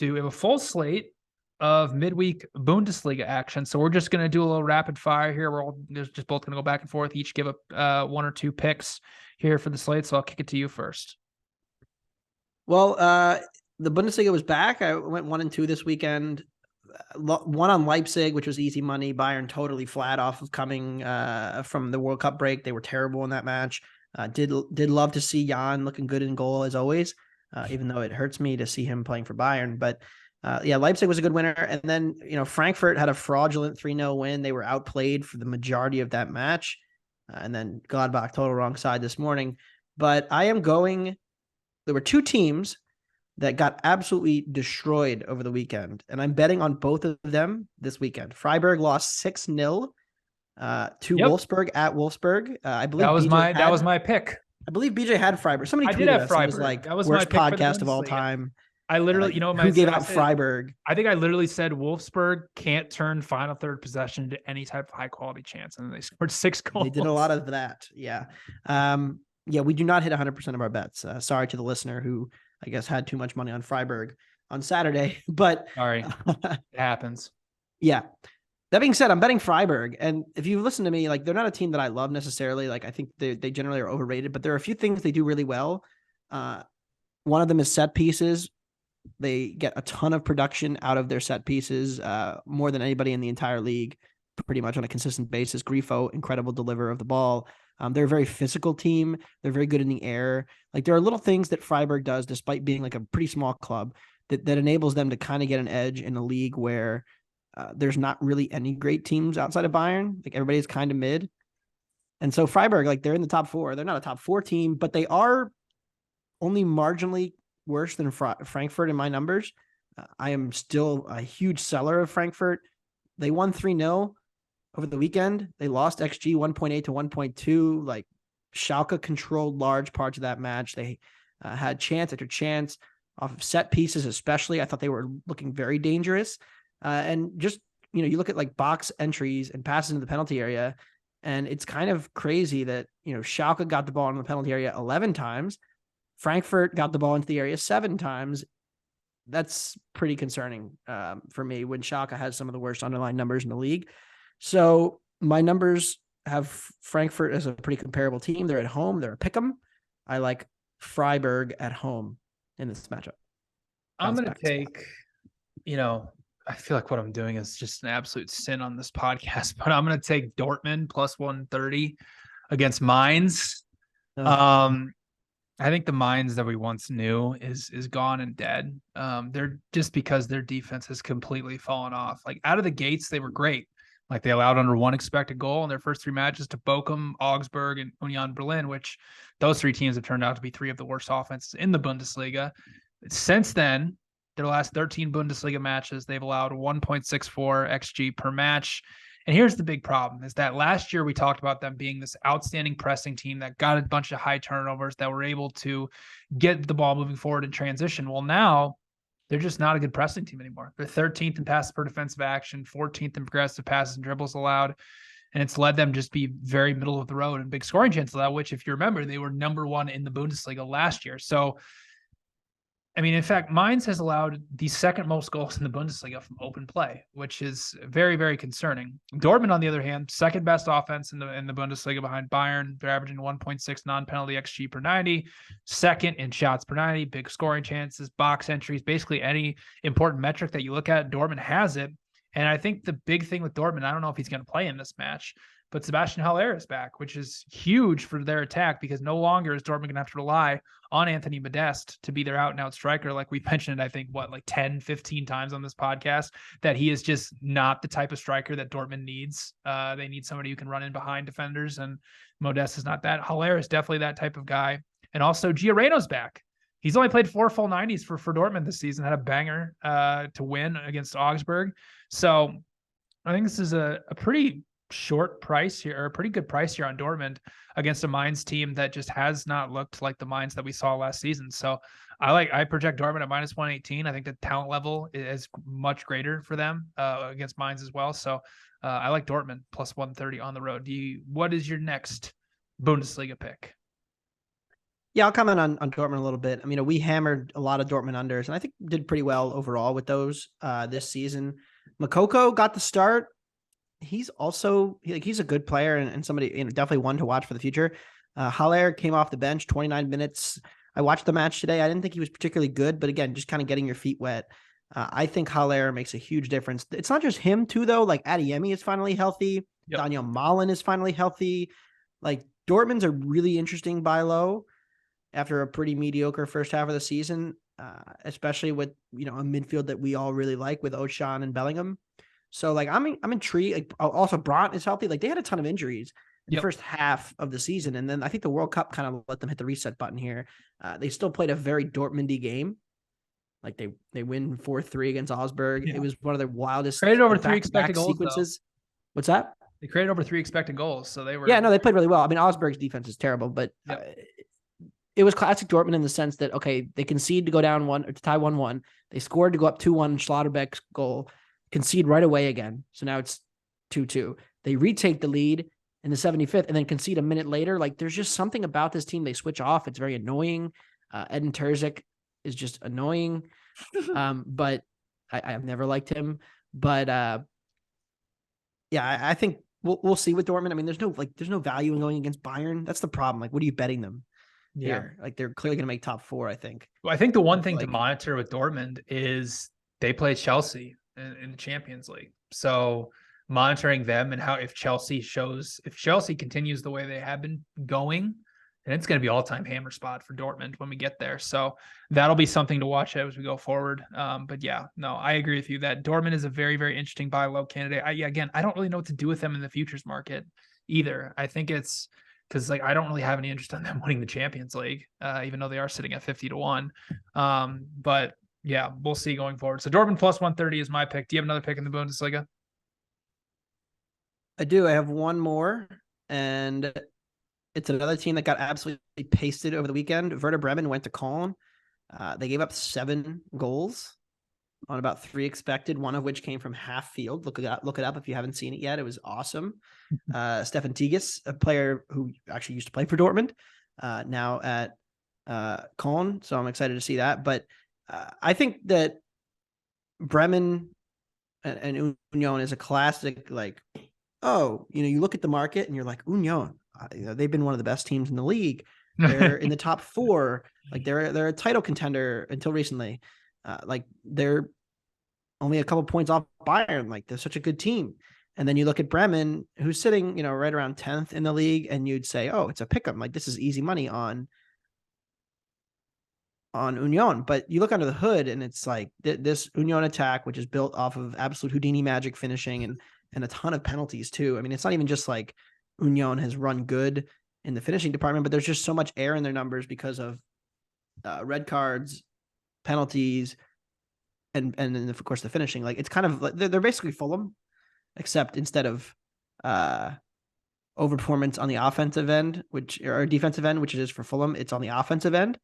We have a full slate of midweek Bundesliga action. So we're just going to do a little rapid fire here. We're all just both going to go back and forth, each give up one or two picks here for the slate. So I'll kick it to you first. Well, the Bundesliga was back. I went 1-2 this weekend. One on Leipzig, which was easy money. Bayern totally flat off of coming from the World Cup break. They were terrible in that match. Did love to see Jan looking good in goal as always, even though it hurts me to see him playing for Bayern. But Leipzig was a good winner. And then, Frankfurt had a fraudulent 3-0 win. They were outplayed for the majority of that match. And then Gladbach total wrong side this morning. But I am going... There were two teams that got absolutely destroyed over the weekend, and I'm betting on both of them this weekend. Freiburg lost 6-0 to Wolfsburg at Wolfsburg. I believe that was my pick. I believe BJ had Freiburg. Somebody tweeted us. Freiburg. It was like, that was worst podcast of all time. I literally, who gave out Freiburg? I think I literally said Wolfsburg can't turn final third possession into any type of high quality chance, and then they scored 6 goals. They did a lot of that. Yeah. We do not hit 100% of our bets. Sorry to the listener who, I guess, had too much money on Freiburg on Saturday, but sorry, it happens. Yeah. That being said, I'm betting Freiburg. And if you listen to me, like, they're not a team that I love necessarily. Like, I think they generally are overrated, but there are a few things they do really well. One of them is set pieces. They get a ton of production out of their set pieces, more than anybody in the entire league, pretty much on a consistent basis. Grifo, incredible deliver of the ball. They're a very physical team. They're very good in the air. Like, there are little things that Freiburg does, despite being like a pretty small club, that enables them to kind of get an edge in a league where there's not really any great teams outside of Bayern. Like, everybody's kind of mid. And so Freiburg, like, they're in the top 4. They're not a top 4 team, but they are only marginally worse than Frankfurt in my numbers. I am still a huge seller of Frankfurt. They won 3-0. Over the weekend, they lost XG 1.8 to 1.2. Like, Schalke controlled large parts of that match. They had chance after chance off of set pieces, especially. I thought they were looking very dangerous. And just, you look at like box entries and passes into the penalty area, and it's kind of crazy that, Schalke got the ball in the penalty area 11 times. Frankfurt got the ball into the area 7 times. That's pretty concerning for me when Schalke has some of the worst underlying numbers in the league. So my numbers have Frankfurt as a pretty comparable team. They're at home. They're a pick'em. I like Freiburg at home in this matchup. I'm going to take, I feel like what I'm doing is just an absolute sin on this podcast, but I'm going to take Dortmund plus 130 against Mainz. I think the Mainz that we once knew is gone and dead. They're just because their defense has completely fallen off. Like, out of the gates, they were great. Like, they allowed under 1 expected goal in their first 3 matches to Bochum, Augsburg, and Union Berlin, which those 3 teams have turned out to be 3 of the worst offenses in the Bundesliga. Since then, their last 13 Bundesliga matches, they've allowed 1.64 XG per match. And here's the big problem, is that last year we talked about them being this outstanding pressing team that got a bunch of high turnovers, that were able to get the ball moving forward in transition. Well, now they're just not a good pressing team anymore. They're 13th in passes per defensive action, 14th in progressive passes and dribbles allowed. And it's led them just be very middle of the road and big scoring chances allowed, which, if you remember, they were number 1 in the Bundesliga last year. So, I mean, in fact, Mainz has allowed the 2nd most goals in the Bundesliga from open play, which is very, very concerning. Dortmund, on the other hand, 2nd best offense in the Bundesliga behind Bayern. They're averaging 1.6 non-penalty XG per 90, 2nd in shots per 90, big scoring chances, box entries, basically any important metric that you look at, Dortmund has it. And I think the big thing with Dortmund, I don't know if he's going to play in this match, but Sebastian Haller is back, which is huge for their attack, because no longer is Dortmund going to have to rely on Anthony Modeste to be their out-and-out striker. Like we mentioned, I think, 10, 15 times on this podcast, that he is just not the type of striker that Dortmund needs. They need somebody who can run in behind defenders, and Modeste is not that. Haller is definitely that type of guy. And also, Gioreno's back. He's only played 4 full 90s for Dortmund this season, had a banger to win against Augsburg. So I think this is a pretty short price here, or a pretty good price here on Dortmund against a Mainz team that just has not looked like the Mainz that we saw last season. So I project Dortmund at minus 118. I think the talent level is much greater for them against Mainz as well. So I like Dortmund plus 130 on the road. What is your next Bundesliga pick? Yeah, I'll comment on Dortmund a little bit. I mean, we hammered a lot of Dortmund unders, and I think did pretty well overall with those this season. Makoko got the start. He's also he's a good player and somebody definitely one to watch for the future. Haller came off the bench, 29 minutes. I watched the match today. I didn't think he was particularly good, but again, just kind of getting your feet wet. I think Haller makes a huge difference. It's not just him too, though. Like Adeyemi is finally healthy. Yep. Daniel Malen is finally healthy. Like Dortmund's a really interesting buy low after a pretty mediocre first half of the season, especially with a midfield that we all really like with Ochan and Bellingham. So like I'm intrigued. Like, also, Brandt is healthy. Like they had a ton of injuries in the first half of the season, and then I think the World Cup kind of let them hit the reset button here. They still played a very Dortmundy game. Like they win 4-3 against Augsburg. Yeah. It was one of their wildest. Created over 3 expected goals sequences. Though. What's that? They created over 3 expected goals, so they were. Yeah, no, they played really well. I mean, Augsburg's defense is terrible, but it was classic Dortmund in the sense that they concede to go down one or to tie 1-1. They scored to go up 2-1. Schlotterbeck's goal, concede right away again. So now it's 2-2. They retake the lead in the 75th and then concede a minute later. Like there's just something about this team. They switch off. It's very annoying. Edin Terzic is just annoying. But I've never liked him. But I think we'll see with Dortmund. I mean, there's no value in going against Bayern. That's the problem. Like, what are you betting them? Here? Like they're clearly going to make top 4, I think. Well, I think the one thing to monitor with Dortmund is they play Chelsea in the Champions League. So monitoring them and if Chelsea continues the way they have been going, then it's going to be all-time hammer spot for Dortmund when we get there. So that'll be something to watch as we go forward. But yeah, no, I agree with you that Dortmund is a very, very interesting buy low candidate. I don't really know what to do with them in the futures market either. I think it's because I don't really have any interest in them winning the Champions League, even though they are sitting at 50-1. But yeah, we'll see going forward. So Dortmund plus 130 is my pick. Do you have another pick in the Bundesliga? I do. I have one more, and it's another team that got absolutely pasted over the weekend. Werder Bremen went to Cologne. They gave up 7 goals on about 3 expected, one of which came from half field. Look it up if you haven't seen it yet. It was awesome. Stefan Tigges, a player who actually used to play for Dortmund, now at Cologne. So I'm excited to see that. But I think that Bremen and Union is a classic, you look at the market and you're like, Union, they've been one of the best teams in the league. They're in the top 4. Like they're a title contender until recently. They're only a couple points off Bayern. Like they're such a good team. And then you look at Bremen, who's sitting, right around 10th in the league, and you'd say, oh, it's a pick 'em. Like this is easy money on Union. But you look under the hood and it's like this Union attack, which is built off of absolute Houdini magic finishing and a ton of penalties too. I mean, it's not even just like Union has run good in the finishing department, but there's just so much air in their numbers because of red cards, penalties, and then of course the finishing. Like it's kind of like they're basically Fulham, except instead of overperformance on the offensive end, or defensive end, which it is for Fulham, it's on the offensive end.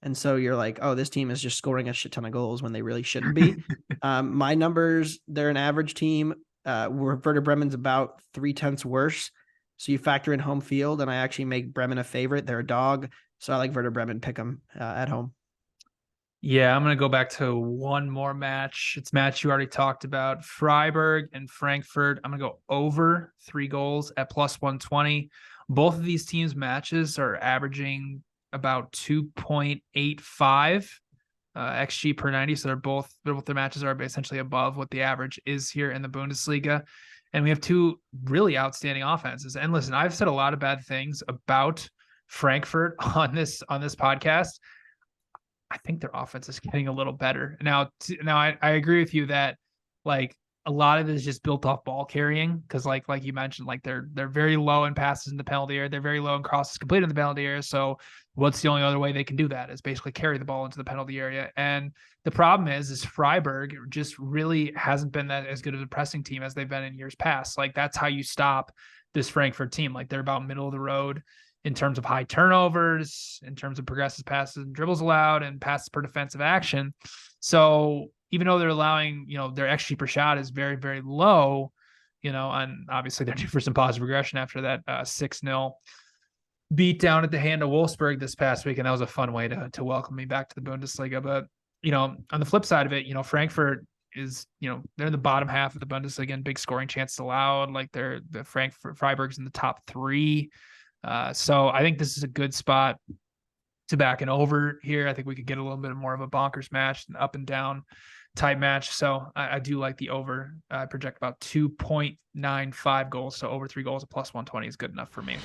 And so you're like, oh, this team is just scoring a shit ton of goals when they really shouldn't be. My numbers, they're an average team. Werder Bremen's about 0.3 worse. So you factor in home field, and I actually make Bremen a favorite. They're a dog. So I like Werder Bremen, pick them at home. Yeah, I'm going to go back to one more match. It's a match you already talked about. Freiburg and Frankfurt. I'm going to go over 3 goals at plus 120. Both of these teams' matches are averaging about 2.85 XG per 90. So both their matches are essentially above what the average is here in the Bundesliga. And we have 2 really outstanding offenses. And listen, I've said a lot of bad things about Frankfurt on this podcast. I think their offense is getting a little better. Now I agree with you that a lot of it is just built off ball carrying because like you mentioned, they're very low in passes in the penalty area. They're very low in crosses completed in the penalty area. So what's the only other way they can do that is basically carry the ball into the penalty area. And the problem is Freiburg just really hasn't been that as good of a pressing team as they've been in years past. Like that's how you stop this Frankfurt team. Like they're about middle of the road in terms of high turnovers, in terms of progressive passes and dribbles allowed and passes per defensive action. So even though they're allowing, their XG per shot is very, very low, and obviously they're due for some positive regression after that 6-0 beat down at the hand of Wolfsburg this past week, and that was a fun way to welcome me back to the Bundesliga. But on the flip side of it, Frankfurt is, they're in the bottom half of the Bundesliga and big scoring chances allowed. Like the Freiburg's in the top 3. So I think this is a good spot to back an over here. I think we could get a little bit more of a bonkers match, an up and down type match. So I do like the over. I project about 2.95 goals. So over 3 goals at plus 120 is good enough for me.